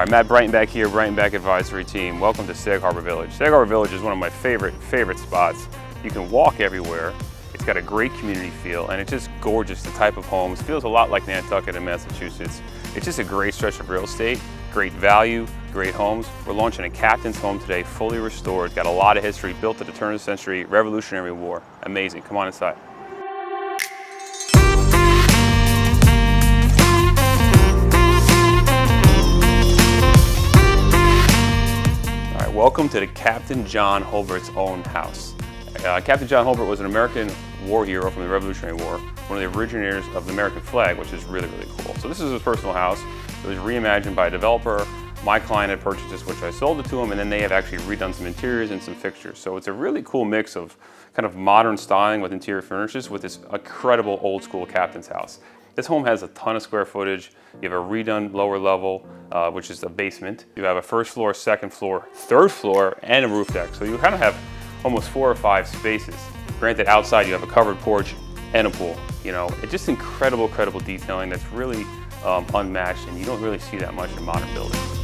Hi, Matt Breitenbach here, Breitenbach Advisory Team. Welcome to Sag Harbor Village. Sag Harbor Village is one of my favorite spots. You can walk everywhere. It's got a great community feel, and it's just gorgeous. The type of homes feels a lot like Nantucket in Massachusetts. It's just a great stretch of real estate, great value, great homes. We're launching a Captain's home today, fully restored. Got a lot of history, built at the turn of the century, Revolutionary War. Amazing. Come on inside. Welcome to the Captain John Hulbert's own house. Captain John Hulbert was an American war hero from the Revolutionary War, one of the originators of the American flag, which is really cool. So this is his personal house. It was reimagined by a developer. My client had purchased this, which I sold it to him, and then they have actually redone some interiors and some fixtures. So it's a really cool mix of kind of modern styling with interior furnishings with this incredible old school Captain's house. This home has a ton of square footage. You have a redone lower level, which is the basement. You have a first floor, second floor, third floor, and a roof deck. So you kind of have almost 4 or 5 spaces. Granted, outside you have a covered porch and a pool. You know, it's just incredible detailing that's really unmatched, and you don't really see that much in modern buildings.